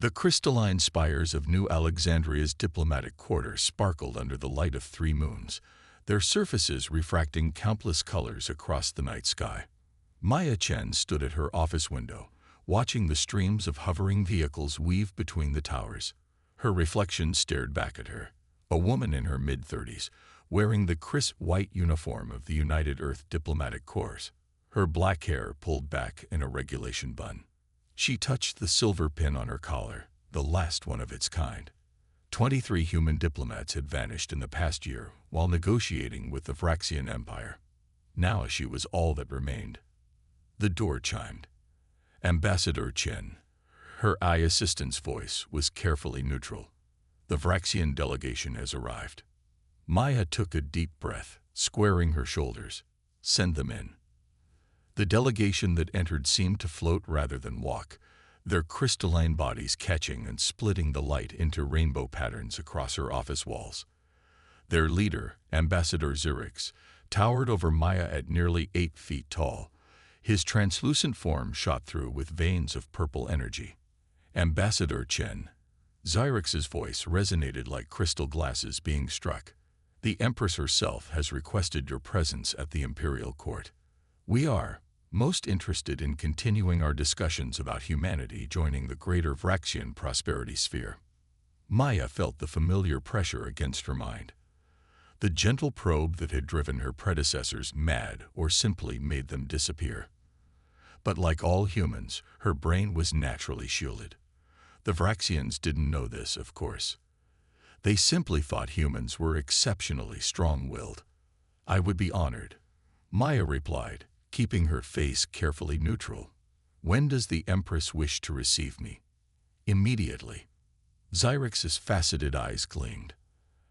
The crystalline spires of New Alexandria's diplomatic quarter sparkled under the light of 3 moons, their surfaces refracting countless colors across the night sky. Maya Chen stood at her office window, watching the streams of hovering vehicles weave between the towers. Her reflection stared back at her, a woman in her mid-30s, wearing the crisp white uniform of the United Earth Diplomatic Corps, her black hair pulled back in a regulation bun. She touched the silver pin on her collar, the last one of its kind. 23 human diplomats had vanished in the past year while negotiating with the Vraxian Empire. Now she was all that remained. The door chimed. Ambassador Chen. Her eye assistant's voice was carefully neutral. The Vraxian delegation has arrived. Maya took a deep breath, squaring her shoulders. Send them in. The delegation that entered seemed to float rather than walk, their crystalline bodies catching and splitting the light into rainbow patterns across her office walls. Their leader, Ambassador Zyrix, towered over Maya at nearly 8 feet tall. His translucent form shot through with veins of purple energy. Ambassador Chen. Zyrix's voice resonated like crystal glasses being struck. The Empress herself has requested your presence at the Imperial Court. We are most interested in continuing our discussions about humanity joining the greater Vraxian prosperity sphere. Maya felt the familiar pressure against her mind. The gentle probe that had driven her predecessors mad or simply made them disappear. But like all humans, her brain was naturally shielded. The Vraxians didn't know this, of course. They simply thought humans were exceptionally strong-willed. I would be honored, Maya replied, keeping her face carefully neutral. When does the Empress wish to receive me? Immediately. Zyrix's faceted eyes gleamed.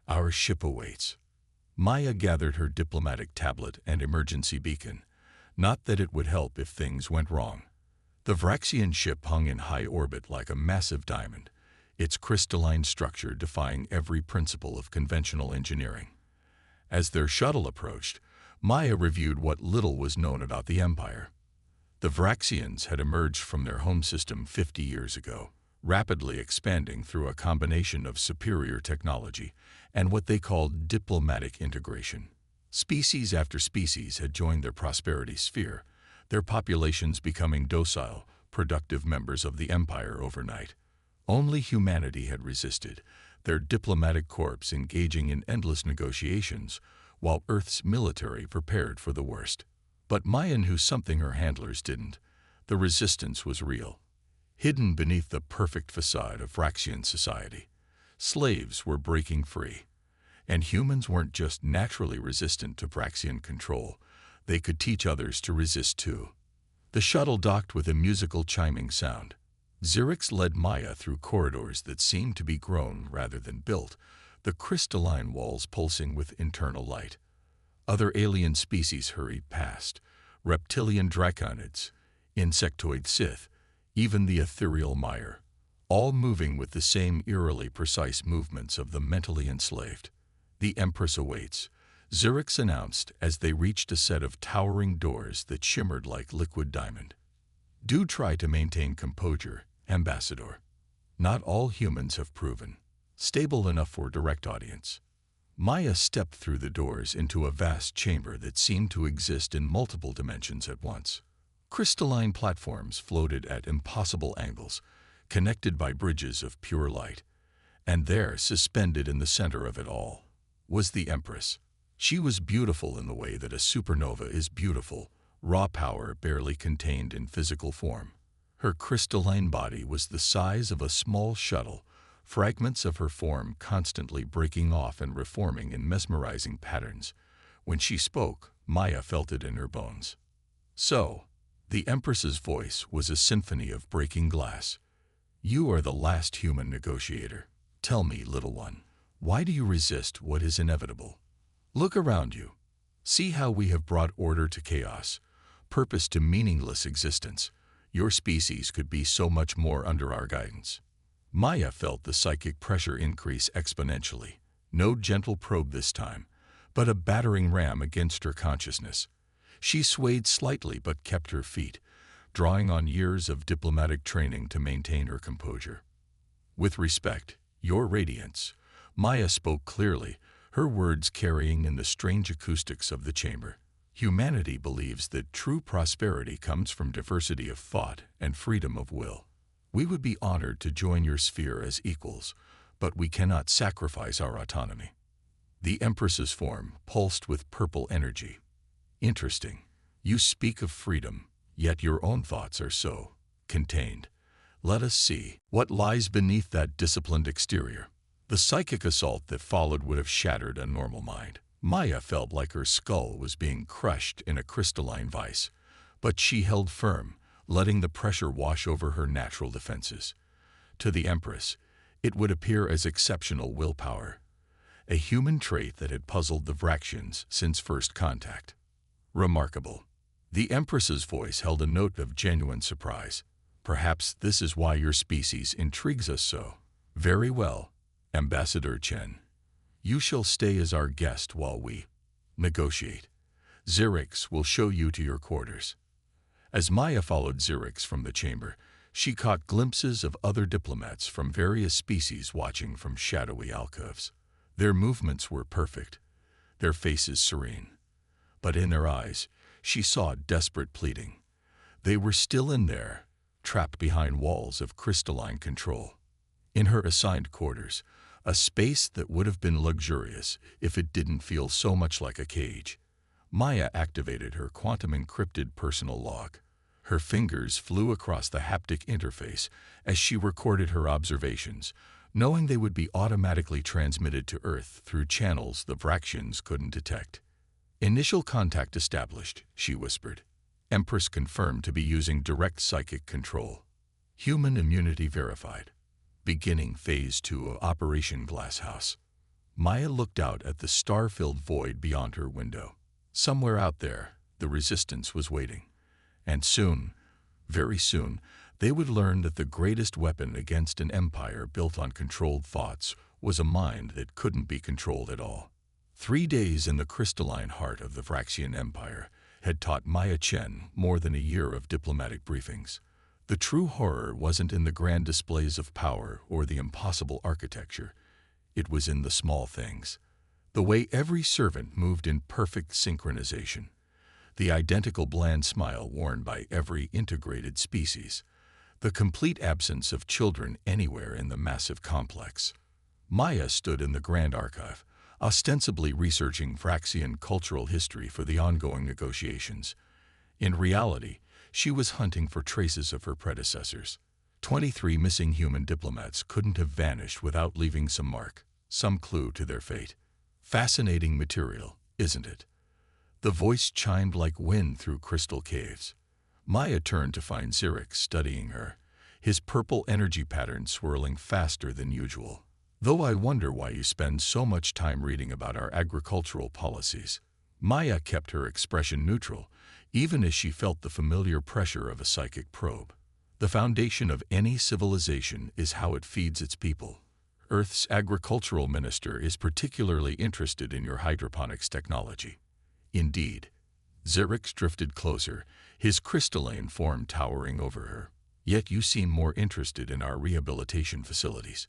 Our ship awaits. Maya gathered her diplomatic tablet and emergency beacon. Not that it would help if things went wrong. The Vraxian ship hung in high orbit like a massive diamond, its crystalline structure defying every principle of conventional engineering. As their shuttle approached, Maya reviewed what little was known about the Empire. The Vraxians had emerged from their home system 50 years ago, rapidly expanding through a combination of superior technology and what they called diplomatic integration. Species after species had joined their prosperity sphere, their populations becoming docile, productive members of the Empire overnight. Only humanity had resisted, their diplomatic corps engaging in endless negotiations, while Earth's military prepared for the worst. But Maya knew something her handlers didn't. The resistance was real. Hidden beneath the perfect facade of Vraxian society, slaves were breaking free. And humans weren't just naturally resistant to Vraxian control, they could teach others to resist too. The shuttle docked with a musical chiming sound. Zyrix led Maya through corridors that seemed to be grown rather than built, the crystalline walls pulsing with internal light. Other alien species hurried past, reptilian draconids, insectoid Sith, even the ethereal mire, all moving with the same eerily precise movements of the mentally enslaved. The Empress awaits, Zyrix announced as they reached a set of towering doors that shimmered like liquid diamond. Do try to maintain composure, Ambassador. Not all humans have proven stable enough for direct audience. Maya stepped through the doors into a vast chamber that seemed to exist in multiple dimensions at once. Crystalline platforms floated at impossible angles, connected by bridges of pure light. And there, suspended in the center of it all, was the Empress. She was beautiful in the way that a supernova is beautiful, raw power barely contained in physical form. Her crystalline body was the size of a small shuttle, fragments of her form constantly breaking off and reforming in mesmerizing patterns. When she spoke, Maya felt it in her bones. So, the Empress's voice was a symphony of breaking glass. You are the last human negotiator. Tell me, little one, why do you resist what is inevitable? Look around you. See how we have brought order to chaos, purpose to meaningless existence. Your species could be so much more under our guidance. Maya felt the psychic pressure increase exponentially. No gentle probe this time, but a battering ram against her consciousness. She swayed slightly but kept her feet, drawing on years of diplomatic training to maintain her composure. With respect, your radiance. Maya spoke clearly, her words carrying in the strange acoustics of the chamber. Humanity believes that true prosperity comes from diversity of thought and freedom of will. We would be honored to join your sphere as equals, but we cannot sacrifice our autonomy. The Empress's form pulsed with purple energy. Interesting. You speak of freedom, yet your own thoughts are so contained. Let us see what lies beneath that disciplined exterior. The psychic assault that followed would have shattered a normal mind. Maya felt like her skull was being crushed in a crystalline vice, but she held firm, letting the pressure wash over her natural defenses. To the Empress, it would appear as exceptional willpower, a human trait that had puzzled the Vraxians since first contact. Remarkable. The Empress's voice held a note of genuine surprise. Perhaps this is why your species intrigues us so. Very well, Ambassador Chen. You shall stay as our guest while we negotiate. Xerix will show you to your quarters. As Maya followed Xerix from the chamber, she caught glimpses of other diplomats from various species watching from shadowy alcoves. Their movements were perfect, their faces serene. But in their eyes, she saw desperate pleading. They were still in there, trapped behind walls of crystalline control. In her assigned quarters, a space that would have been luxurious if it didn't feel so much like a cage, Maya activated her quantum-encrypted personal log. Her fingers flew across the haptic interface as she recorded her observations, knowing they would be automatically transmitted to Earth through channels the Vraxians couldn't detect. Initial contact established, she whispered. Empress confirmed to be using direct psychic control. Human immunity verified. Beginning Phase 2 of Operation Glasshouse. Maya looked out at the star-filled void beyond her window. Somewhere out there, the resistance was waiting. And soon, very soon, they would learn that the greatest weapon against an empire built on controlled thoughts was a mind that couldn't be controlled at all. 3 days in the crystalline heart of the Vraxian Empire had taught Maya Chen more than a year of diplomatic briefings. The true horror wasn't in the grand displays of power or the impossible architecture. It was in the small things. The way every servant moved in perfect synchronization. The identical bland smile worn by every integrated species. The complete absence of children anywhere in the massive complex. Maya stood in the Grand Archive, ostensibly researching Vraxian cultural history for the ongoing negotiations. In reality, she was hunting for traces of her predecessors. 23 missing human diplomats couldn't have vanished without leaving some mark, some clue to their fate. Fascinating material, isn't it? The voice chimed like wind through crystal caves. Maya turned to find Xerix studying her, his purple energy pattern swirling faster than usual. Though I wonder why you spend so much time reading about our agricultural policies. Maya kept her expression neutral, even as she felt the familiar pressure of a psychic probe. The foundation of any civilization is how it feeds its people. Earth's agricultural minister is particularly interested in your hydroponics technology. Indeed. Xerix drifted closer, his crystalline form towering over her. Yet you seem more interested in our rehabilitation facilities,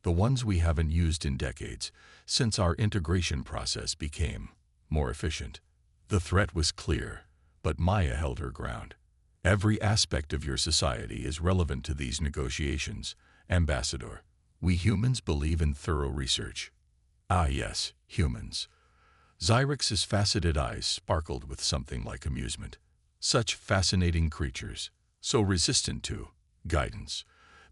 the ones we haven't used in decades, since our integration process became more efficient. The threat was clear, but Maya held her ground. Every aspect of your society is relevant to these negotiations, Ambassador. We humans believe in thorough research. Ah yes, humans. Xerix's faceted eyes sparkled with something like amusement. Such fascinating creatures, so resistant to guidance.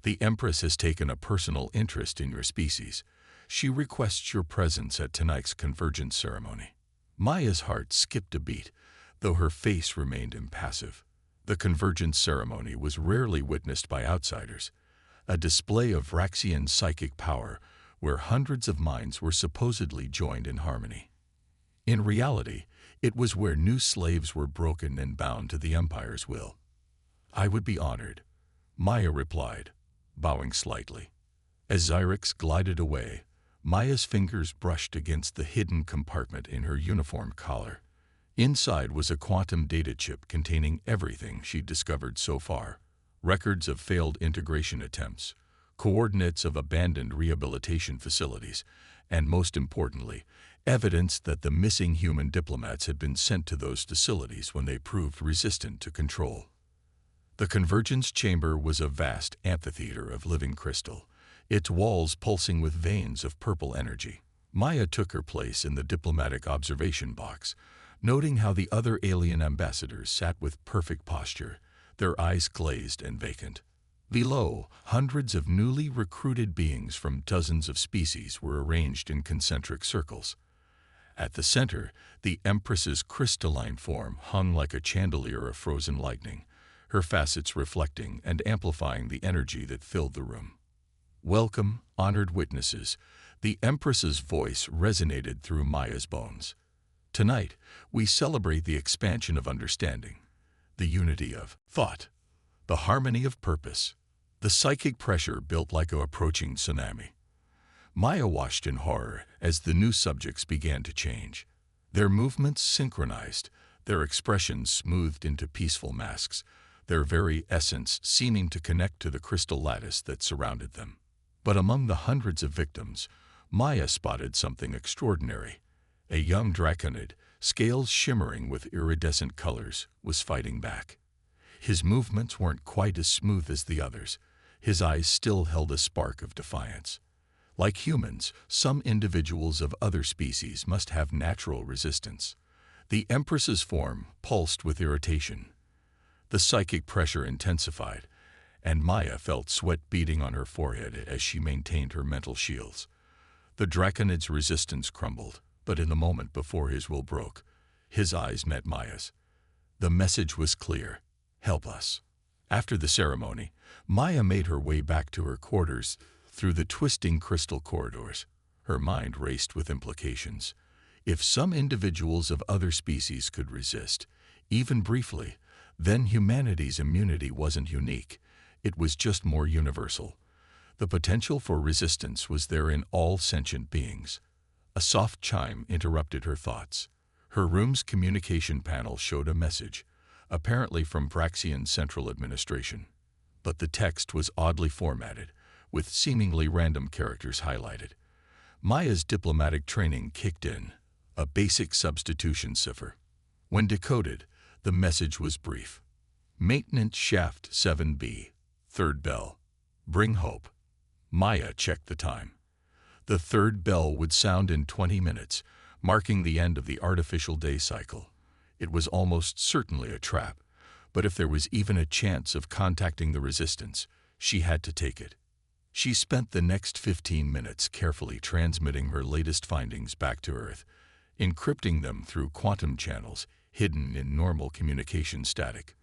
The Empress has taken a personal interest in your species. She requests your presence at tonight's convergence ceremony. Maya's heart skipped a beat, though her face remained impassive. The convergence ceremony was rarely witnessed by outsiders, a display of Vraxian psychic power where hundreds of minds were supposedly joined in harmony. In reality, it was where new slaves were broken and bound to the Empire's will. I would be honored, Maya replied, bowing slightly. As Xerix glided away, Maya's fingers brushed against the hidden compartment in her uniform collar. Inside was a quantum data chip containing everything she'd discovered so far. Records of failed integration attempts, coordinates of abandoned rehabilitation facilities, and most importantly, evidence that the missing human diplomats had been sent to those facilities when they proved resistant to control. The convergence chamber was a vast amphitheater of living crystal, its walls pulsing with veins of purple energy. Maya took her place in the diplomatic observation box, noting how the other alien ambassadors sat with perfect posture, their eyes glazed and vacant. Below, hundreds of newly recruited beings from dozens of species were arranged in concentric circles. At the center, the Empress's crystalline form hung like a chandelier of frozen lightning, her facets reflecting and amplifying the energy that filled the room. "Welcome, honored witnesses," the Empress's voice resonated through Maya's bones. "Tonight, we celebrate the expansion of understanding, the unity of thought, the harmony of purpose." The psychic pressure built like an approaching tsunami. Maya watched in horror as the new subjects began to change. Their movements synchronized, their expressions smoothed into peaceful masks, their very essence seeming to connect to the crystal lattice that surrounded them. But among the hundreds of victims, Maya spotted something extraordinary. A young draconid, scales shimmering with iridescent colors, was fighting back. His movements weren't quite as smooth as the others. His eyes still held a spark of defiance. Like humans, some individuals of other species must have natural resistance. The Empress's form pulsed with irritation. The psychic pressure intensified, and Maya felt sweat beading on her forehead as she maintained her mental shields. The draconid's resistance crumbled, but in the moment before his will broke, his eyes met Maya's. The message was clear: help us. After the ceremony, Maya made her way back to her quarters through the twisting crystal corridors. Her mind raced with implications. If some individuals of other species could resist, even briefly, then humanity's immunity wasn't unique. It was just more universal. The potential for resistance was there in all sentient beings. A soft chime interrupted her thoughts. Her room's communication panel showed a message, apparently from Vraxian Central Administration. But the text was oddly formatted, with seemingly random characters highlighted. Maya's diplomatic training kicked in, a basic substitution cipher. When decoded, the message was brief. Maintenance Shaft 7B, third bell. Bring hope. Maya checked the time. The third bell would sound in 20 minutes, marking the end of the artificial day cycle. It was almost certainly a trap, but if there was even a chance of contacting the resistance, she had to take it. She spent the next 15 minutes carefully transmitting her latest findings back to Earth, encrypting them through quantum channels hidden in normal communication static.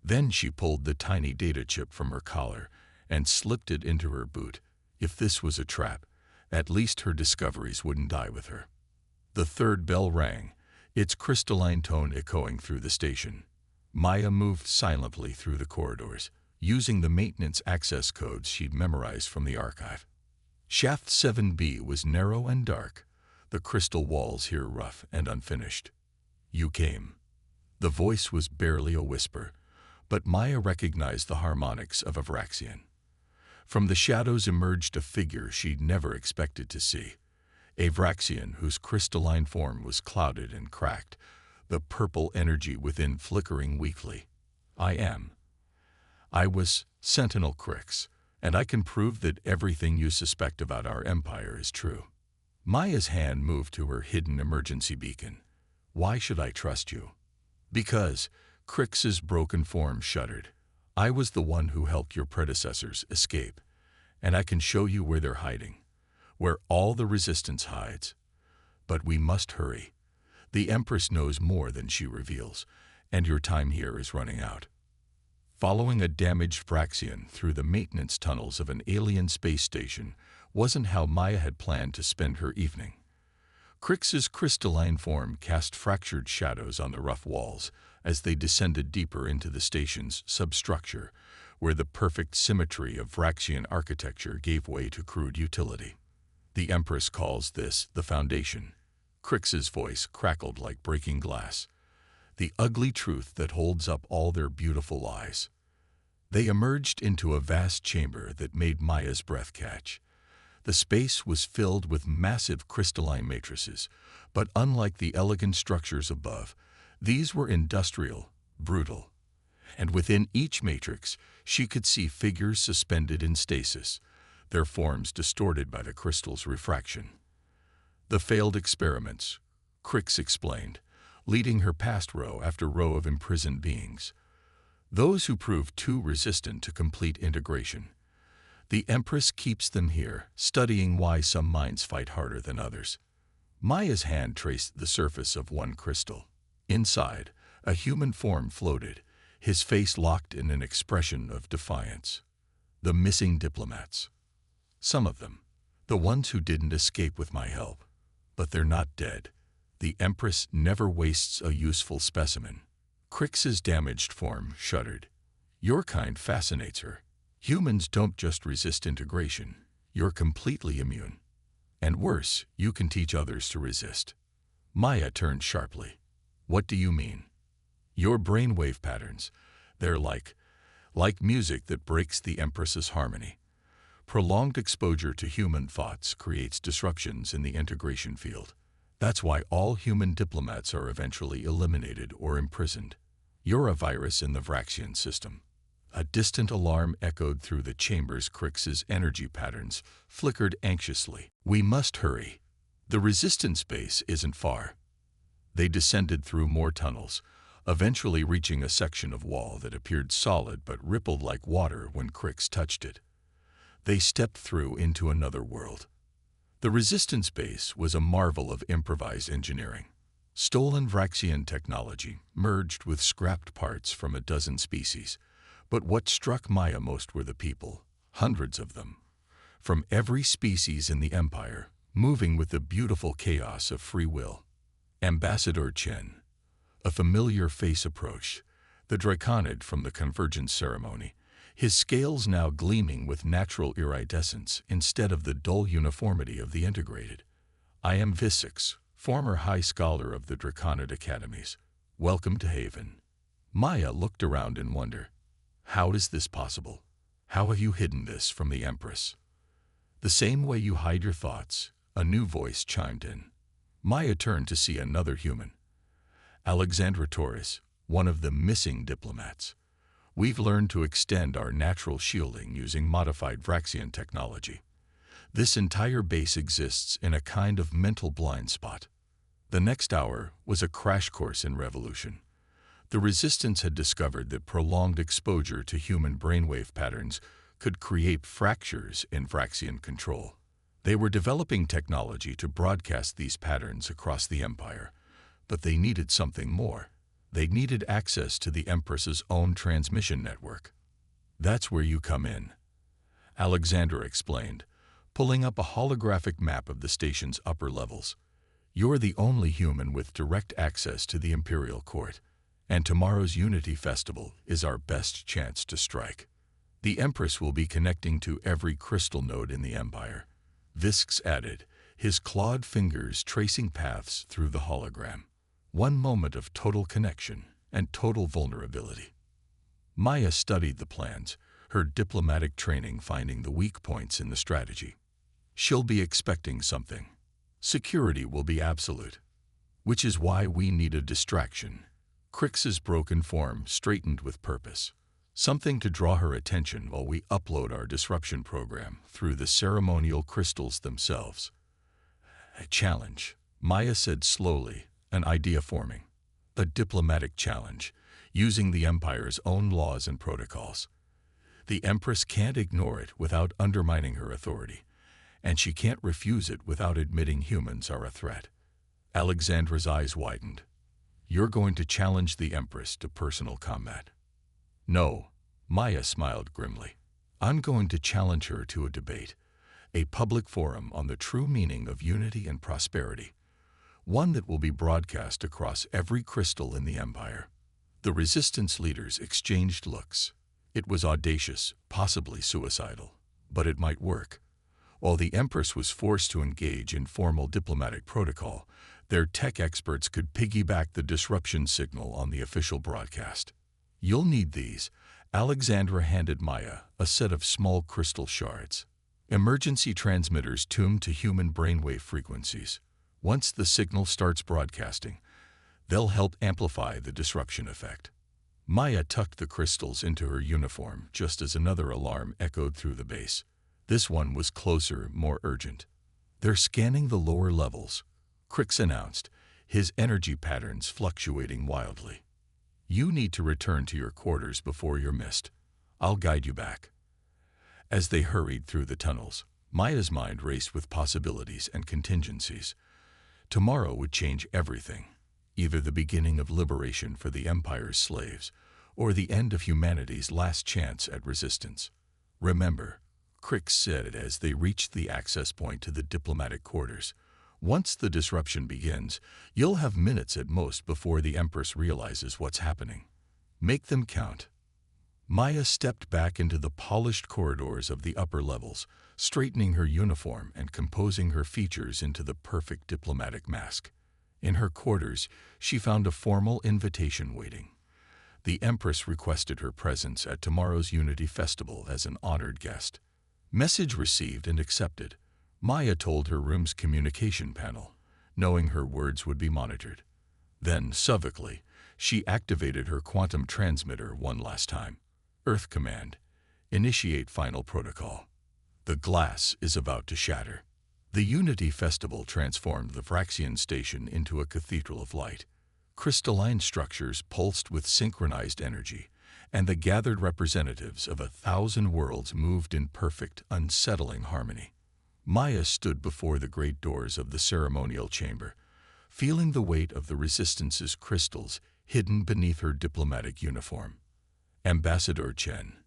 Then she pulled the tiny data chip from her collar and slipped it into her boot. If this was a trap, at least her discoveries wouldn't die with her. The third bell rang, its crystalline tone echoing through the station. Maya moved silently through the corridors, using the maintenance access codes she'd memorized from the archive. Shaft 7B was narrow and dark, the crystal walls here rough and unfinished. "You came." The voice was barely a whisper, but Maya recognized the harmonics of a Vraxian. From the shadows emerged a figure she'd never expected to see. A Vraxian whose crystalline form was clouded and cracked, the purple energy within flickering weakly. I was Sentinel Crix, and I can prove that everything you suspect about our empire is true." Maya's hand moved to her hidden emergency beacon. "Why should I trust you?" "Because," Crix's broken form shuddered, "I was the one who helped your predecessors escape, and I can show you where they're hiding, where all the resistance hides. But we must hurry. The Empress knows more than she reveals, and your time here is running out." Following a damaged Vraxian through the maintenance tunnels of an alien space station wasn't how Maya had planned to spend her evening. Crix's crystalline form cast fractured shadows on the rough walls as they descended deeper into the station's substructure, where the perfect symmetry of Vraxian architecture gave way to crude utility. "The Empress calls this the Foundation." Crix's voice crackled like breaking glass. "The ugly truth that holds up all their beautiful lies." They emerged into a vast chamber that made Maya's breath catch. The space was filled with massive crystalline matrices, but unlike the elegant structures above, these were industrial, brutal. And within each matrix, she could see figures suspended in stasis, their forms distorted by the crystal's refraction. The failed experiments, Crix explained, leading her past row after row of imprisoned beings. Those who proved too resistant to complete integration. The Empress keeps them here, studying why some minds fight harder than others. Maya's hand traced the surface of one crystal. Inside, a human form floated, his face locked in an expression of defiance. The missing diplomats. Some of them, the ones who didn't escape with my help. But they're not dead. The Empress never wastes a useful specimen. Crix's damaged form shuddered. Your kind fascinates her. Humans don't just resist integration. You're completely immune. And worse, you can teach others to resist. Maya turned sharply. What do you mean? Your brainwave patterns, they're like music that breaks the Empress's harmony. Prolonged exposure to human thoughts creates disruptions in the integration field. That's why all human diplomats are eventually eliminated or imprisoned. You're a virus in the Vraxian system. A distant alarm echoed through the chambers. Crix's energy patterns flickered anxiously. We must hurry. The resistance base isn't far. They descended through more tunnels, eventually reaching a section of wall that appeared solid but rippled like water when Crix touched it. They stepped through into another world. The resistance base was a marvel of improvised engineering. Stolen Vraxian technology merged with scrapped parts from a dozen species. But what struck Maya most were the people, hundreds of them, from every species in the Empire, moving with the beautiful chaos of free will. Ambassador Chen, a familiar face approached, the Draconid from the Convergence ceremony, his scales now gleaming with natural iridescence instead of the dull uniformity of the integrated. I am Visix, former High Scholar of the Draconid Academies. Welcome to Haven. Maya looked around in wonder. How is this possible? How have you hidden this from the Empress? The same way you hide your thoughts, a new voice chimed in. Maya turned to see another human. Alexandra Torres, one of the missing diplomats. We've learned to extend our natural shielding using modified Vraxian technology. This entire base exists in a kind of mental blind spot. The next hour was a crash course in revolution. The Resistance had discovered that prolonged exposure to human brainwave patterns could create fractures in Vraxian control. They were developing technology to broadcast these patterns across the Empire, but they needed something more. They needed access to the Empress's own transmission network. That's where you come in, Alexandra explained, pulling up a holographic map of the station's upper levels. You're the only human with direct access to the Imperial Court, and tomorrow's Unity Festival is our best chance to strike. The Empress will be connecting to every crystal node in the Empire, Visx added, his clawed fingers tracing paths through the hologram. One moment of total connection and total vulnerability. Maya studied the plans, her diplomatic training finding the weak points in the strategy. She'll be expecting something. Security will be absolute. Which is why we need a distraction. Crix's broken form straightened with purpose. Something to draw her attention while we upload our disruption program through the ceremonial crystals themselves. A challenge, Maya said slowly, an idea forming. A diplomatic challenge, using the Empire's own laws and protocols. The Empress can't ignore it without undermining her authority, and she can't refuse it without admitting humans are a threat. Alexandra's eyes widened. You're going to challenge the Empress to personal combat. No, Maya smiled grimly. I'm going to challenge her to a debate, a public forum on the true meaning of unity and prosperity. One that will be broadcast across every crystal in the Empire. The Resistance leaders exchanged looks. It was audacious, possibly suicidal, but it might work. While the Empress was forced to engage in formal diplomatic protocol, their tech experts could piggyback the disruption signal on the official broadcast. You'll need these, Alexandra handed Maya a set of small crystal shards. Emergency transmitters tuned to human brainwave frequencies. Once the signal starts broadcasting, they'll help amplify the disruption effect. Maya tucked the crystals into her uniform just as another alarm echoed through the base. This one was closer, more urgent. "They're scanning the lower levels," Crix announced, his energy patterns fluctuating wildly. "You need to return to your quarters before you're missed. I'll guide you back." As they hurried through the tunnels, Maya's mind raced with possibilities and contingencies. Tomorrow would change everything, either the beginning of liberation for the Empire's slaves, or the end of humanity's last chance at resistance. "Remember," Crix said as they reached the access point to the diplomatic quarters, "once the disruption begins, you'll have minutes at most before the Empress realizes what's happening. Make them count." Maya stepped back into the polished corridors of the upper levels, straightening her uniform and composing her features into the perfect diplomatic mask. In her quarters, she found a formal invitation waiting. The Empress requested her presence at tomorrow's Unity Festival as an honored guest. Message received and accepted, Maya told her room's communication panel, knowing her words would be monitored. Then, subtly, she activated her quantum transmitter one last time. "Earth command. Initiate final protocol. The glass is about to shatter." The Unity Festival transformed the Vraxian station into a cathedral of light. Crystalline structures pulsed with synchronized energy, and the gathered representatives of 1,000 worlds moved in perfect, unsettling harmony. Maya stood before the great doors of the ceremonial chamber, feeling the weight of the Resistance's crystals hidden beneath her diplomatic uniform. Ambassador Chen.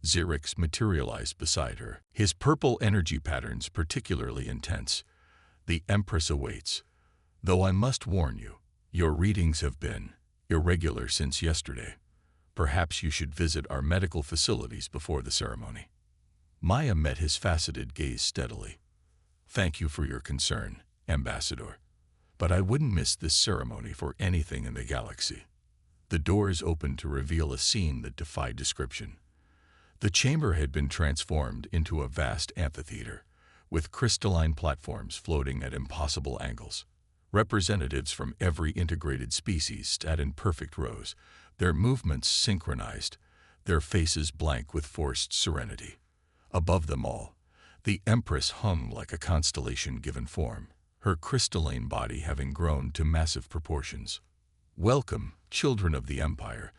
Xerix materialized beside her, his purple energy patterns particularly intense. "The Empress awaits. Though I must warn you, your readings have been irregular since yesterday. Perhaps you should visit our medical facilities before the ceremony." Maya met his faceted gaze steadily. "Thank you for your concern, Ambassador. But I wouldn't miss this ceremony for anything in the galaxy." The doors opened to reveal a scene that defied description. The chamber had been transformed into a vast amphitheater, with crystalline platforms floating at impossible angles. Representatives from every integrated species sat in perfect rows, their movements synchronized, their faces blank with forced serenity. Above them all, the Empress hung like a constellation given form, her crystalline body having grown to massive proportions. "Welcome, children of the Empire."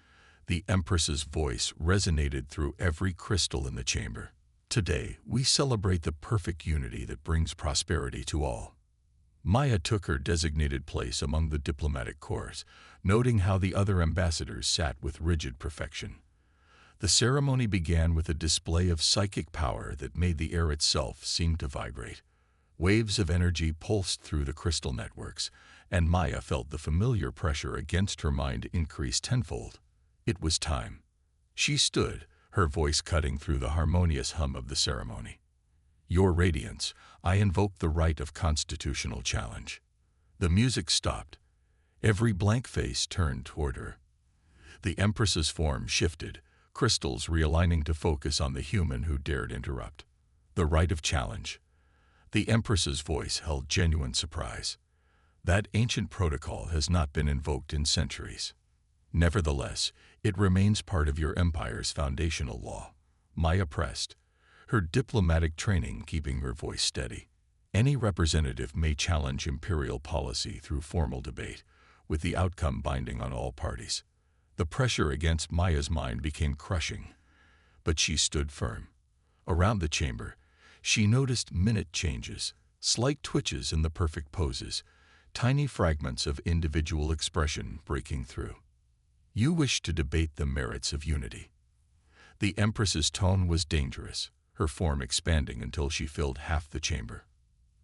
The Empress's voice resonated through every crystal in the chamber. "Today, we celebrate the perfect unity that brings prosperity to all." Maya took her designated place among the diplomatic corps, noting how the other ambassadors sat with rigid perfection. The ceremony began with a display of psychic power that made the air itself seem to vibrate. Waves of energy pulsed through the crystal networks, and Maya felt the familiar pressure against her mind increase tenfold. It was time. She stood, her voice cutting through the harmonious hum of the ceremony. "Your Radiance, I invoke the right of constitutional challenge." The music stopped. Every blank face turned toward her. The Empress's form shifted, crystals realigning to focus on the human who dared interrupt. "The right of challenge." The Empress's voice held genuine surprise. "That ancient protocol has not been invoked in centuries. Nevertheless, it remains part of your empire's foundational law." Maya pressed, her diplomatic training keeping her voice steady. "Any representative may challenge imperial policy through formal debate, with the outcome binding on all parties." The pressure against Maya's mind became crushing, but she stood firm. Around the chamber, she noticed minute changes, slight twitches in the perfect poses, tiny fragments of individual expression breaking through. "You wish to debate the merits of unity." The Empress's tone was dangerous, her form expanding until she filled half the chamber.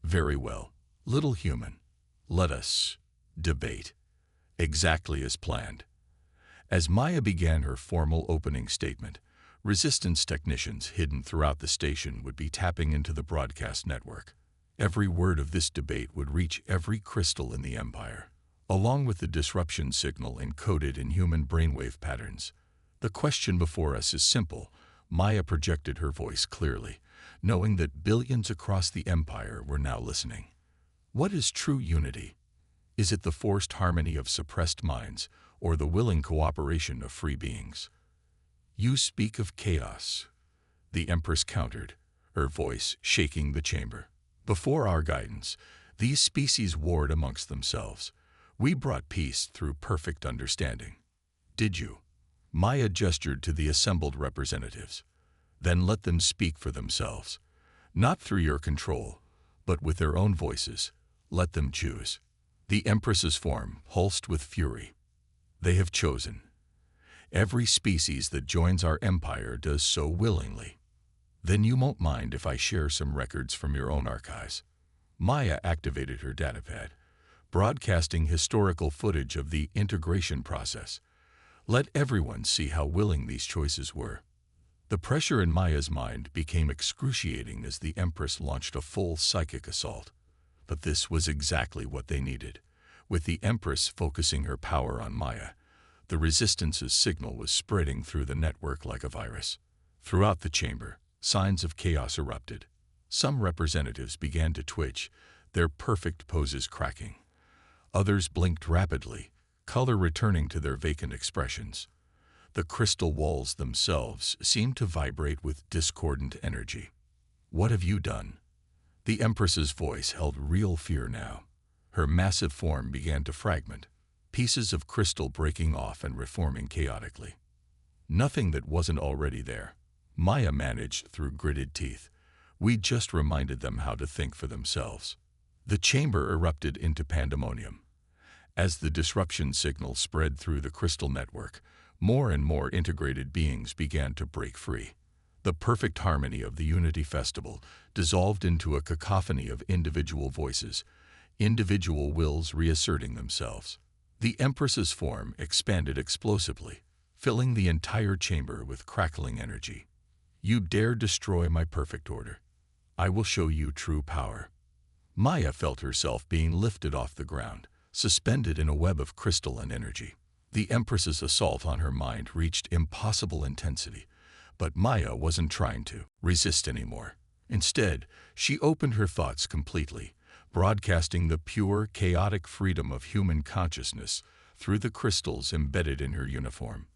"Very well, little human. Let us debate. Exactly as planned." As Maya began her formal opening statement, Resistance technicians hidden throughout the station would be tapping into the broadcast network. Every word of this debate would reach every crystal in the Empire, along with the disruption signal encoded in human brainwave patterns. The question before us is simple. Maya projected her voice clearly, knowing that billions across the empire were now listening. What is true unity? Is it the forced harmony of suppressed minds, or the willing cooperation of free beings? You speak of chaos, the Empress countered, her voice shaking the chamber. Before our guidance, these species warred amongst themselves. We brought peace through perfect understanding. Did you? Maya gestured to the assembled representatives. Then let them speak for themselves. Not through your control, but with their own voices. Let them choose. The Empress's form pulsed with fury. They have chosen. Every species that joins our empire does so willingly. Then you won't mind if I share some records from your own archives. Maya activated her datapad, broadcasting historical footage of the integration process. Let everyone see how willing these choices were. The pressure in Maya's mind became excruciating as the Empress launched a full psychic assault. But this was exactly what they needed. With the Empress focusing her power on Maya, the Resistance's signal was spreading through the network like a virus. Throughout the chamber, signs of chaos erupted. Some representatives began to twitch, their perfect poses cracking. Others blinked rapidly, color returning to their vacant expressions. The crystal walls themselves seemed to vibrate with discordant energy. What have you done? The Empress's voice held real fear now. Her massive form began to fragment, pieces of crystal breaking off and reforming chaotically. Nothing that wasn't already there. Maya managed through gritted teeth. We just reminded them how to think for themselves. The chamber erupted into pandemonium. As the disruption signal spread through the crystal network, more and more integrated beings began to break free. The perfect harmony of the Unity Festival dissolved into a cacophony of individual voices, individual wills reasserting themselves. The Empress's form expanded explosively, filling the entire chamber with crackling energy. You dare destroy my perfect order. I will show you true power. Maya felt herself being lifted off the ground, suspended in a web of crystal and energy. The Empress's assault on her mind reached impossible intensity, but Maya wasn't trying to resist anymore. Instead, she opened her thoughts completely, broadcasting the pure, chaotic freedom of human consciousness through the crystals embedded in her uniform.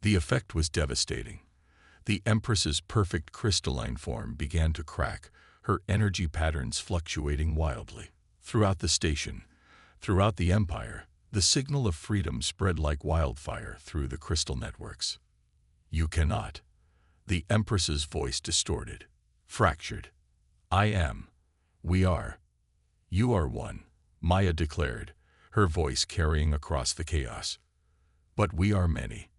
The effect was devastating. The Empress's perfect crystalline form began to crack, her energy patterns fluctuating wildly. Throughout the station, throughout the empire, the signal of freedom spread like wildfire through the crystal networks. You cannot. The Empress's voice distorted, fractured. I am. We are. You are one, Maya declared, her voice carrying across the chaos. But we are many,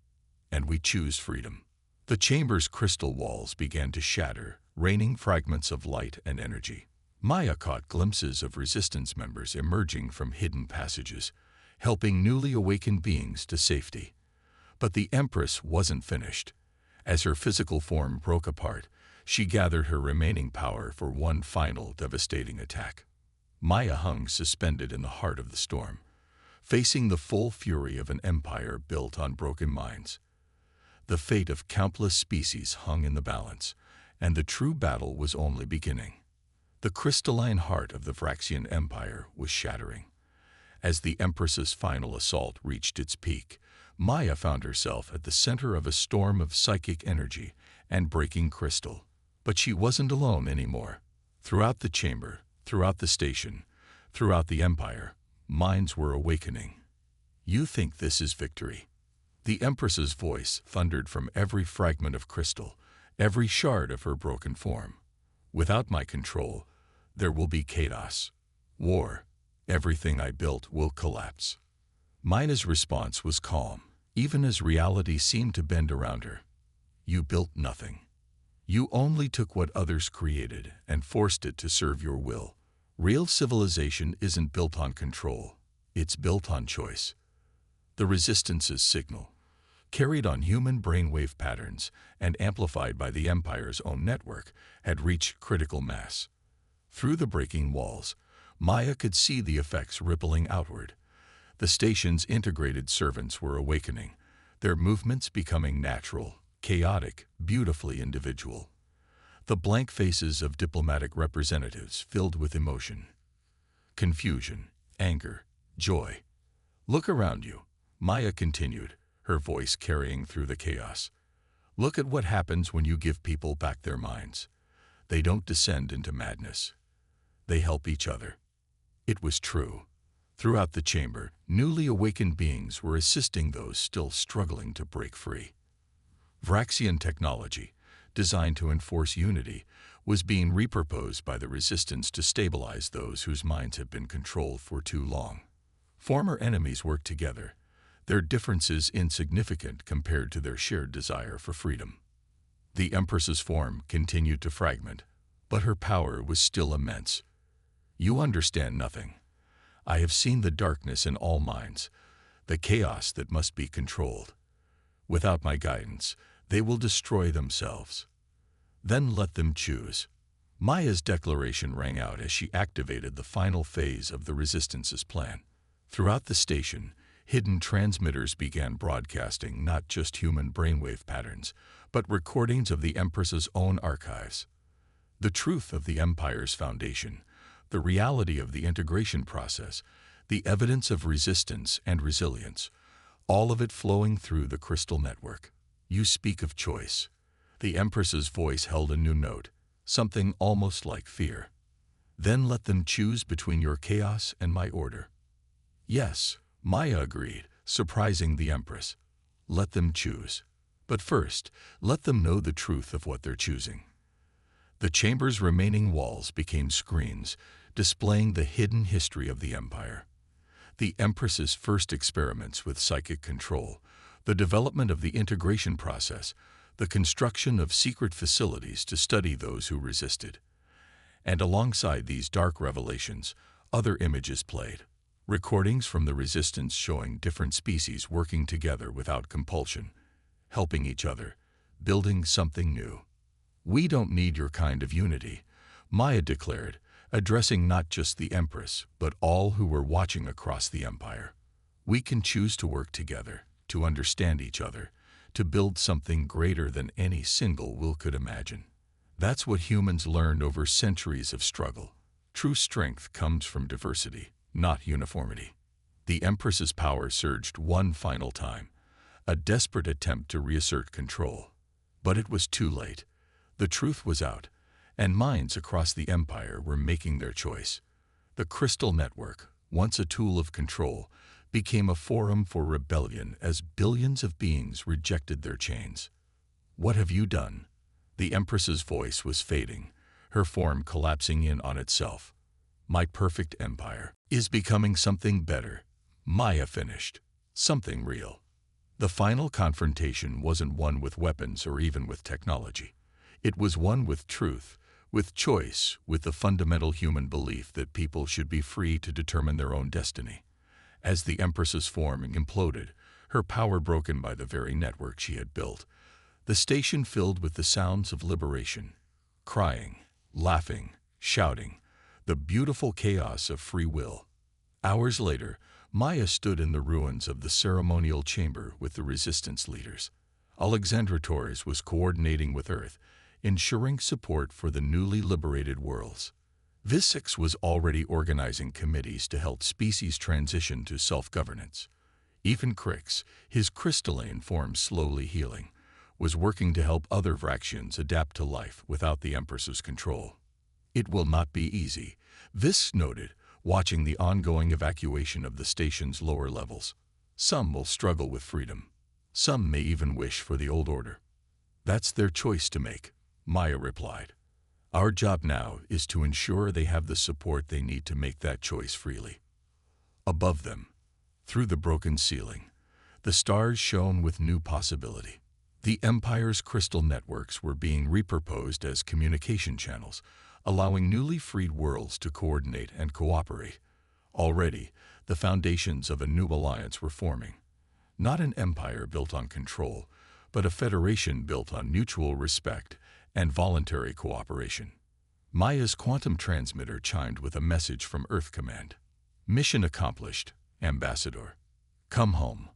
and we choose freedom. The chamber's crystal walls began to shatter, raining fragments of light and energy. Maya caught glimpses of resistance members emerging from hidden passages, helping newly awakened beings to safety. But the Empress wasn't finished. As her physical form broke apart, she gathered her remaining power for one final devastating attack. Maya hung suspended in the heart of the storm, facing the full fury of an empire built on broken minds. The fate of countless species hung in the balance, and the true battle was only beginning. The crystalline heart of the Vraxian Empire was shattering. As the Empress's final assault reached its peak, Maya found herself at the center of a storm of psychic energy and breaking crystal. But she wasn't alone anymore. Throughout the chamber, throughout the station, throughout the empire, minds were awakening. You think this is victory? The Empress's voice thundered from every fragment of crystal, every shard of her broken form. Without my control, there will be chaos, war. Everything I built will collapse. Maya's response was calm, even as reality seemed to bend around her. You built nothing. You only took what others created and forced it to serve your will. Real civilization isn't built on control. It's built on choice. The Resistance's signal, carried on human brainwave patterns and amplified by the Empire's own network, had reached critical mass. Through the breaking walls, Maya could see the effects rippling outward. The station's integrated servants were awakening, their movements becoming natural, chaotic, beautifully individual. The blank faces of diplomatic representatives filled with emotion, confusion, anger, joy. Look around you, Maya continued, her voice carrying through the chaos. Look at what happens when you give people back their minds. They don't descend into madness. They help each other. It was true. Throughout the chamber, newly awakened beings were assisting those still struggling to break free. Vraxian technology, designed to enforce unity, was being repurposed by the resistance to stabilize those whose minds had been controlled for too long. Former enemies worked together, their differences insignificant compared to their shared desire for freedom. The Empress's form continued to fragment, but her power was still immense. You understand nothing. I have seen the darkness in all minds, the chaos that must be controlled. Without my guidance, they will destroy themselves. Then let them choose. Maya's declaration rang out as she activated the final phase of the Resistance's plan. Throughout the station, hidden transmitters began broadcasting not just human brainwave patterns, but recordings of the Empress's own archives. The truth of the Empire's foundation, the reality of the integration process, the evidence of resistance and resilience, all of it flowing through the crystal network. You speak of choice. The Empress's voice held a new note, something almost like fear. Then let them choose between your chaos and my order. Yes, Maya agreed, surprising the Empress. Let them choose. But first, let them know the truth of what they're choosing. The chamber's remaining walls became screens, displaying the hidden history of the Empire. The Empress's first experiments with psychic control, the development of the integration process, the construction of secret facilities to study those who resisted. And alongside these dark revelations, other images played. Recordings from the resistance showing different species working together without compulsion, helping each other, building something new. We don't need your kind of unity, Maya declared, addressing not just the Empress, but all who were watching across the Empire. We can choose to work together, to understand each other, to build something greater than any single will could imagine. That's what humans learned over centuries of struggle. True strength comes from diversity, not uniformity. The Empress's power surged one final time, a desperate attempt to reassert control. But it was too late. The truth was out, and minds across the Empire were making their choice. The Crystal Network, once a tool of control, became a forum for rebellion as billions of beings rejected their chains. What have you done? The Empress's voice was fading, her form collapsing in on itself. My perfect empire is becoming something better, Maya finished. Something real. The final confrontation wasn't one with weapons or even with technology. It was one with truth, with choice, with the fundamental human belief that people should be free to determine their own destiny. As the Empress's form imploded, her power broken by the very network she had built, the station filled with the sounds of liberation. Crying, laughing, shouting, the beautiful chaos of free will. Hours later, Maya stood in the ruins of the ceremonial chamber with the resistance leaders. Alexandra Torres was coordinating with Earth, ensuring support for the newly liberated worlds. Visix was already organizing committees to help species transition to self-governance. Even Crix, his crystalline form slowly healing, was working to help other Vraxians adapt to life without the Empress's control. It will not be easy, Vis noted, watching the ongoing evacuation of the station's lower levels. Some will struggle with freedom. Some may even wish for the old order. That's their choice to make, Maya replied. Our job now is to ensure they have the support they need to make that choice freely. Above them, through the broken ceiling, the stars shone with new possibility. The Empire's crystal networks were being repurposed as communication channels, allowing newly freed worlds to coordinate and cooperate. Already, the foundations of a new alliance were forming. Not an empire built on control, but a federation built on mutual respect and voluntary cooperation. Maya's quantum transmitter chimed with a message from Earth Command. Mission accomplished, Ambassador. Come home.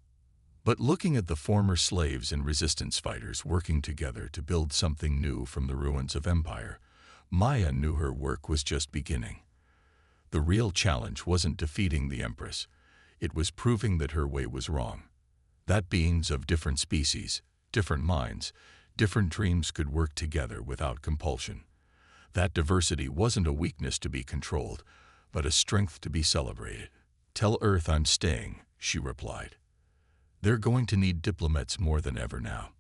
But looking at the former slaves and resistance fighters working together to build something new from the ruins of empire, Maya knew her work was just beginning. The real challenge wasn't defeating the Empress. It was proving that her way was wrong. That beings of different species, different minds, different dreams could work together without compulsion. That diversity wasn't a weakness to be controlled, but a strength to be celebrated. "Tell Earth I'm staying," she replied. "They're going to need diplomats more than ever now.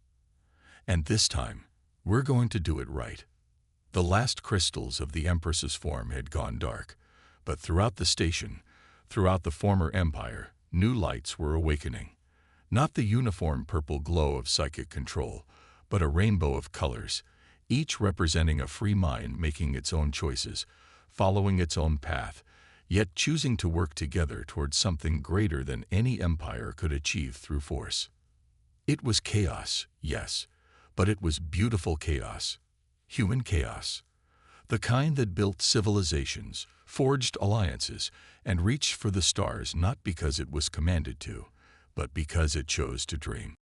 And this time, we're going to do it right." The last crystals of the Empress's form had gone dark, but throughout the station, throughout the former empire, new lights were awakening. Not the uniform purple glow of psychic control, but a rainbow of colors, each representing a free mind making its own choices, following its own path, yet choosing to work together towards something greater than any empire could achieve through force. It was chaos, yes, but it was beautiful chaos. Human chaos. The kind that built civilizations, forged alliances, and reached for the stars not because it was commanded to, but because it chose to dream.